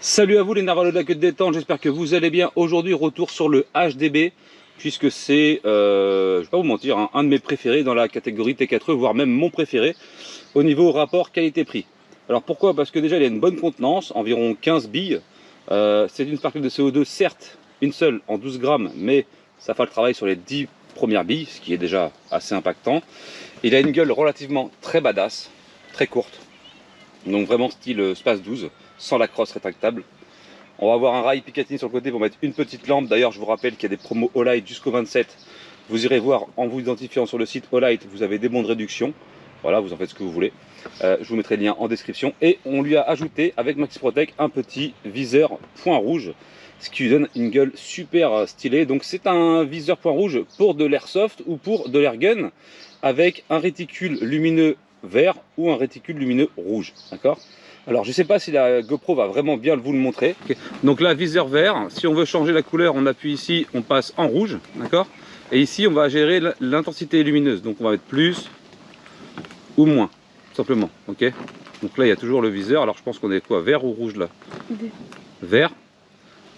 Salut à vous les narvalos de la queue de détente, j'espère que vous allez bien. Aujourd'hui, retour sur le HDB, puisque c'est, je vais pas vous mentir, hein, un de mes préférés dans la catégorie T4E, voire même mon préféré, au niveau rapport qualité-prix. Alors pourquoi? Parce que déjà il a une bonne contenance, environ 15 billes. C'est une sparkle de CO2, certes, une seule en 12 grammes, mais ça fait le travail sur les 10 premières billes, ce qui est déjà assez impactant. Il a une gueule relativement très badass, très courte, donc vraiment style Space 12, sans la crosse rétractable. On va avoir un rail Picatinny sur le côté pour mettre une petite lampe. D'ailleurs, je vous rappelle qu'il y a des promos Olight jusqu'au 27. Vous irez voir en vous identifiant sur le site Olight, vous avez des bons de réduction. Voilà, vous en faites ce que vous voulez. Je vous mettrai le lien en description. Et on lui a ajouté avec Maxi Protect un petit viseur point rouge, ce qui lui donne une gueule super stylée. Donc c'est un viseur point rouge pour de l'airsoft ou pour de l'airgun, avec un réticule lumineux vert ou un réticule lumineux rouge. D'accord? Alors je ne sais pas si la GoPro va vraiment bien vous le montrer. Okay. Donc là, viseur vert, si on veut changer la couleur, on appuie ici, on passe en rouge, d'accord? Et ici on va gérer l'intensité lumineuse, donc on va mettre plus ou moins, tout simplement, ok? Donc là il y a toujours le viseur, alors je pense qu'on est quoi, vert ou rouge là? Vert.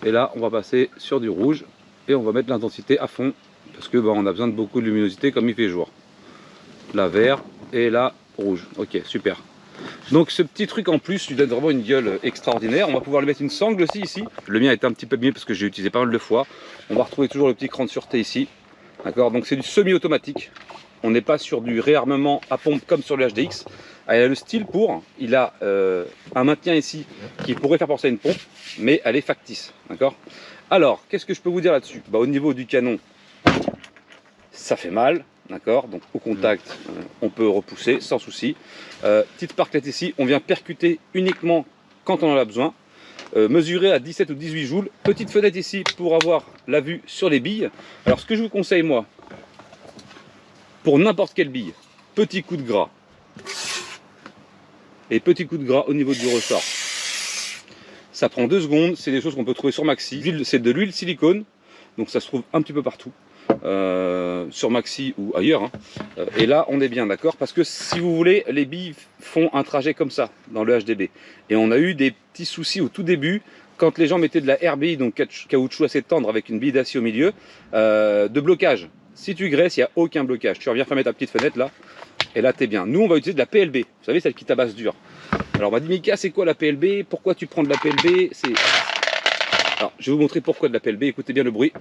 Et là on va passer sur du rouge et on va mettre l'intensité à fond, parce que on a besoin de beaucoup de luminosité comme il fait jour. Là vert et là rouge, ok, super. Donc ce petit truc en plus lui donne vraiment une gueule extraordinaire. On va pouvoir lui mettre une sangle aussi ici. Le mien est un petit peu mieux parce que j'ai utilisé pas mal de fois. On va retrouver toujours le petit cran de sûreté ici. D'accord, donc c'est du semi-automatique. On n'est pas sur du réarmement à pompe comme sur le HDX. Elle a le style pour, il a un maintien ici qui pourrait faire penser à une pompe, mais elle est factice. D'accord. Alors, qu'est-ce que je peux vous dire là-dessus? Au niveau du canon, ça fait mal. D'accord, donc au contact, on peut repousser sans souci. Petite sparklette ici, on vient percuter uniquement quand on en a besoin. Mesuré à 17 ou 18 joules. Petite fenêtre ici pour avoir la vue sur les billes. Alors ce que je vous conseille moi, pour n'importe quelle bille, petit coup de gras. Et petit coup de gras au niveau du ressort. Ça prend 2 secondes, c'est des choses qu'on peut trouver sur Maxi. C'est de l'huile silicone, donc ça se trouve un petit peu partout. Sur Maxi ou ailleurs, hein. Et là on est bien d'accord, parce que si vous voulez, les billes font un trajet comme ça dans le HDB, et on a eu des petits soucis au tout début quand les gens mettaient de la RBI, donc caoutchouc assez tendre avec une bille d'acier au milieu, de blocage. Si tu graisses, il n'y a aucun blocage, tu reviens fermer ta petite fenêtre là, et là t'es bien. Nous on va utiliser de la PLB, vous savez, celle qui tabasse dur. Alors on m'a dit, Mika, c'est quoi la PLB? Pourquoi tu prends de la PLB? Alors je vais vous montrer pourquoi de la PLB, écoutez bien le bruit.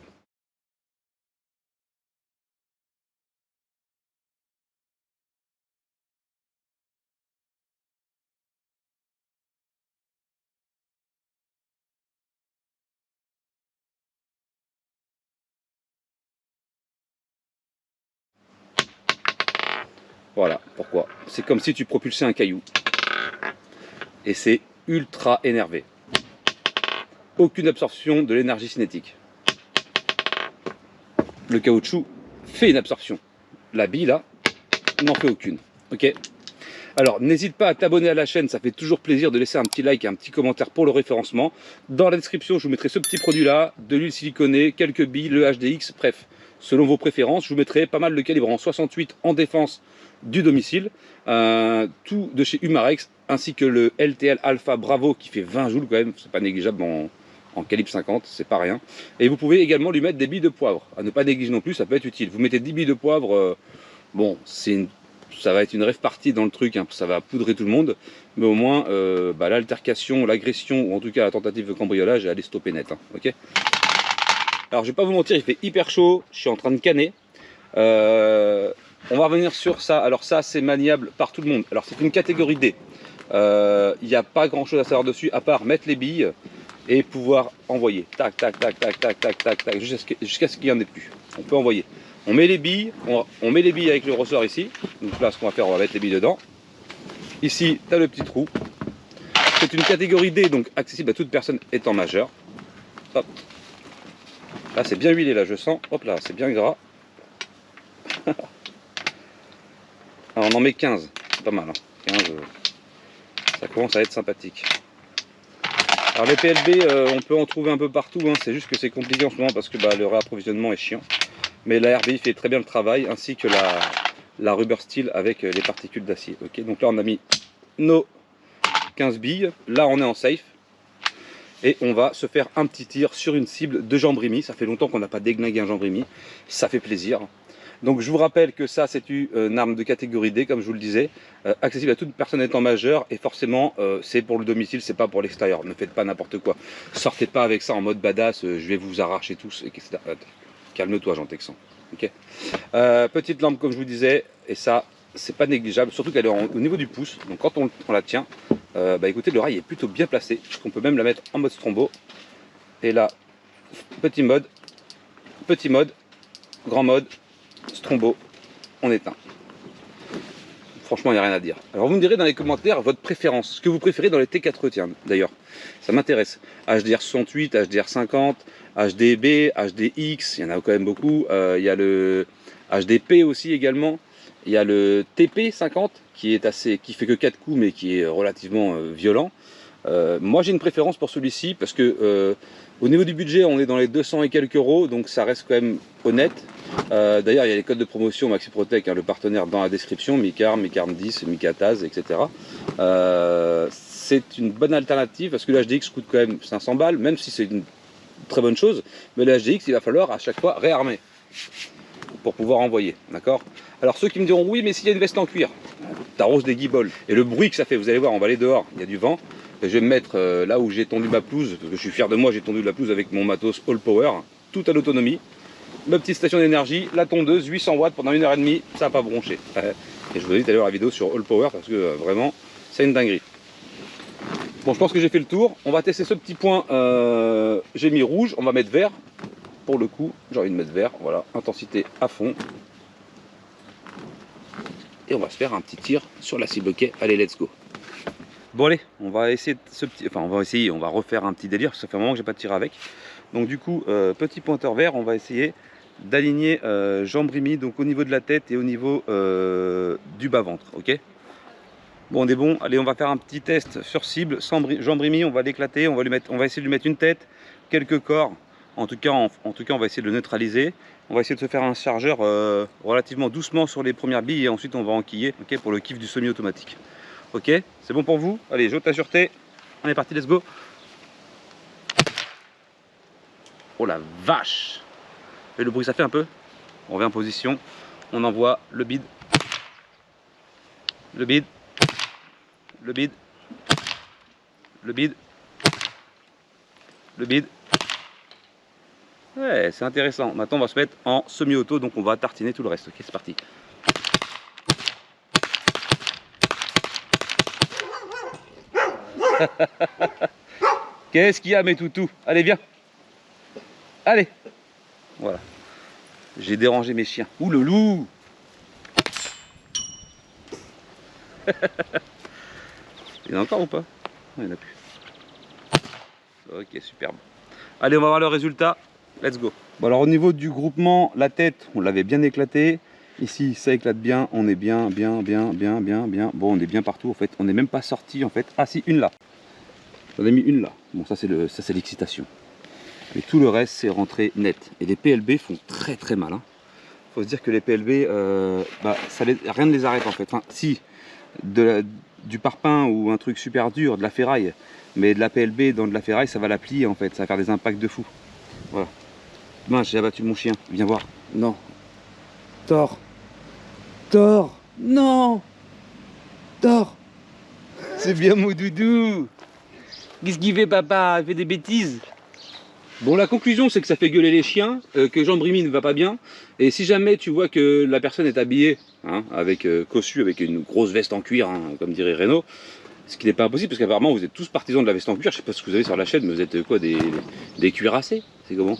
Voilà pourquoi. C'est comme si tu propulsais un caillou. Et c'est ultra énervé. Aucune absorption de l'énergie cinétique. Le caoutchouc fait une absorption. La bille là n'en fait aucune. Ok. Alors n'hésite pas à t'abonner à la chaîne, ça fait toujours plaisir de laisser un petit like et un petit commentaire pour le référencement. Dans la description je vous mettrai ce petit produit là, de l'huile siliconée, quelques billes, le HDX, bref. Selon vos préférences, je vous mettrai pas mal de calibres en 68 en défense du domicile, tout de chez Umarex, ainsi que le LTL Alpha Bravo qui fait 20 joules quand même, c'est pas négligeable en calibre 50, c'est pas rien. Et vous pouvez également lui mettre des billes de poivre, à ne pas négliger non plus, ça peut être utile. Vous mettez 10 billes de poivre, bon, ça va être une rêve partie dans le truc, hein, ça va poudrer tout le monde, mais au moins l'altercation, l'agression, ou en tout cas la tentative de cambriolage, elle est stoppée net, hein, ok. Alors je vais pas vous mentir, il fait hyper chaud, je suis en train de canner. On va revenir sur ça. Alors ça c'est maniable par tout le monde. Alors c'est une catégorie D. Il n'y a pas grand chose à savoir dessus à part mettre les billes et pouvoir envoyer. Tac, tac, tac, tac, tac, tac, tac, tac, jusqu'à ce qu'il n'y en ait plus. On peut envoyer. On met les billes, on met les billes avec le ressort ici. Donc là ce qu'on va faire, on va mettre les billes dedans. Ici tu as le petit trou. C'est une catégorie D, donc accessible à toute personne étant majeure. Hop. Là c'est bien huilé, là je sens. Hop là, c'est bien gras. Alors on en met 15, c'est pas mal, hein. 15, ça commence à être sympathique. Alors les PLB, on peut en trouver un peu partout, hein. C'est juste que c'est compliqué en ce moment parce que le réapprovisionnement est chiant. Mais la RBI fait très bien le travail, ainsi que la rubber steel avec les particules d'acier. Okay, donc là on a mis nos 15 billes, là on est en safe. et on va se faire un petit tir sur une cible de Jambrimi. Ça fait longtemps qu'on n'a pas déglingué un Jambrimi, ça fait plaisir. Donc je vous rappelle que ça c'est une arme de catégorie D, comme je vous le disais, accessible à toute personne étant majeure, et forcément c'est pour le domicile, c'est pas pour l'extérieur. Ne faites pas n'importe quoi, sortez pas avec ça en mode badass, je vais vous arracher tous, etc. Calme-toi Jean Texan, ok. Petite lampe comme je vous disais, et ça c'est pas négligeable, surtout qu'elle est au niveau du pouce, donc quand on la tient, bah écoutez, le rail est plutôt bien placé, puisqu'on peut même la mettre en mode strombo, et là, petit mode, grand mode, strombo, on éteint. Franchement, il n'y a rien à dire. Alors vous me direz dans les commentaires votre préférence, ce que vous préférez dans les T4E, tiens, d'ailleurs, ça m'intéresse. HDR 68, HDR 50, HDB, HDX, il y en a quand même beaucoup. Il y a le HDP aussi également. Il y a le TP 50 qui fait que 4 coups mais qui est relativement violent. Moi j'ai une préférence pour celui-ci parce que au niveau du budget on est dans les 200 et quelques euros, donc ça reste quand même honnête. D'ailleurs il y a les codes de promotion Maxi Protec, hein, le partenaire dans la description, Micarm, Micarm 10, Mikataz, etc. C'est une bonne alternative parce que le HDX coûte quand même 500 balles, même si c'est une très bonne chose, mais le HDX il va falloir à chaque fois réarmer pour pouvoir envoyer, d'accord. Alors ceux qui me diront oui mais s'il y a une veste en cuir, t'arroses des guibolles, et le bruit que ça fait, vous allez voir, on va aller dehors, il y a du vent, et je vais me mettre là où j'ai tondu ma pelouse, parce que je suis fier de moi, j'ai tondu de la pelouse avec mon matos All Power, tout à l'autonomie, ma petite station d'énergie, la tondeuse, 800 watts pendant 1h30, ça n'a pas bronché. Et je vous invite à aller voir la vidéo sur All Power, parce que vraiment, c'est une dinguerie. Bon, je pense que j'ai fait le tour, on va tester ce petit point, j'ai mis rouge, on va mettre vert, pour le coup, j'ai envie de mettre vert, voilà, intensité à fond. Et on va se faire un petit tir sur la cible quai. Allez, let's go. Bon allez, on va essayer on va refaire un petit délire, parce que ça fait un moment que j'ai pas tiré avec. Donc du coup, petit pointeur vert, on va essayer d'aligner Jambrimi, donc au niveau de la tête et au niveau du bas-ventre, ok. Bon, on est bon, allez, on va faire un petit test sur cible, sans Jambrimi, on va l'éclater, on va essayer de lui mettre une tête, quelques corps. En tout cas, on va essayer de le neutraliser. On va essayer de se faire un chargeur relativement doucement sur les premières billes et ensuite on va enquiller, okay, pour le kiff du semi-automatique. Ok, c'est bon pour vous? Allez, j'ôte ta sûreté. On est parti, let's go. Oh la vache! Et le bruit ça fait un peu. On revient en position. On envoie le bide. Le bide. Le bide. Le bide. Le bide. Ouais, c'est intéressant. Maintenant, on va se mettre en semi-auto, donc on va tartiner tout le reste. Ok, c'est parti. Qu'est-ce qu'il y a, mes toutous? Allez, viens. Allez. Voilà. J'ai dérangé mes chiens. Ouh, le loup. Il y en a encore ou pas? Il n'y en a plus. Ok, superbe. Allez, on va voir le résultat. Let's go. Bon, alors au niveau du groupement, la tête, on l'avait bien éclaté. Ici, ça éclate bien. On est bien. Bon, on est bien partout en fait. On n'est même pas sorti en fait. Ah si, une là. J'en ai mis une là. Bon, ça c'est l'excitation. Mais tout le reste, c'est rentré net. Et les PLB font très mal. Hein. Faut se dire que les PLB, rien ne les arrête en fait. Enfin, si, du parpaing ou un truc super dur, de la ferraille, mais de la PLB dans de la ferraille, ça va la plier en fait. Ça va faire des impacts de fou. Voilà. Mince, j'ai abattu mon chien. Viens voir. Non. Thor. Thor. Non. Thor. C'est bien mon doudou. Qu'est-ce qu'il fait, papa? Il fait des bêtises. Bon, la conclusion, c'est que ça fait gueuler les chiens, que Jambrimi ne va pas bien. Et si jamais tu vois que la personne est habillée, hein, avec cossu, avec une grosse veste en cuir, hein, comme dirait Renault, ce qui n'est pas impossible, parce qu'apparemment vous êtes tous partisans de la veste en cuir. Je sais pas ce que vous avez sur la chaîne, mais vous êtes quoi, des cuirassés? C'est comment?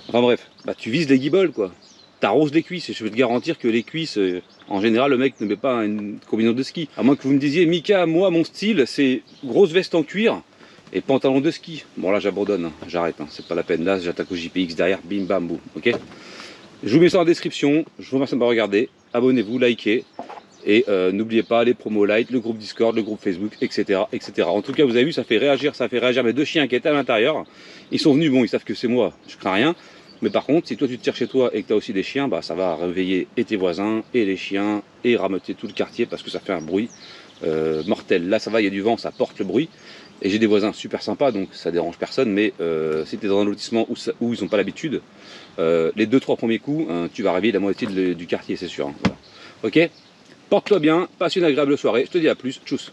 Enfin bref, bah tu vises les guibolles quoi. T'arroses les cuisses, et je peux te garantir que les cuisses, en général, le mec ne met pas une combinaison de ski. À moins que vous me disiez, Mika, moi, mon style, c'est grosse veste en cuir et pantalon de ski. Bon là j'abandonne, hein. J'arrête, hein. C'est pas la peine. Là j'attaque au JPX derrière, bim bam boum, ok. Je vous mets ça en description, je vous remercie de m'avoir regardé, abonnez-vous, likez, et n'oubliez pas les promos light, le groupe Discord, le groupe Facebook, etc., etc. En tout cas vous avez vu, ça fait réagir mes deux chiens qui étaient à l'intérieur. Ils sont venus, bon ils savent que c'est moi, je crains rien. Mais par contre, si toi tu te tires chez toi et que tu as aussi des chiens, bah ça va réveiller et tes voisins, et les chiens, et rameuter tout le quartier parce que ça fait un bruit mortel. Là ça va, il y a du vent, ça porte le bruit. Et j'ai des voisins super sympas, donc ça dérange personne, mais si tu es dans un lotissement où ils n'ont pas l'habitude, les 2-3 premiers coups, tu vas réveiller la moitié du quartier, c'est sûr. Hein, voilà. Ok, porte-toi bien, passe une agréable soirée, je te dis à plus, tchuss.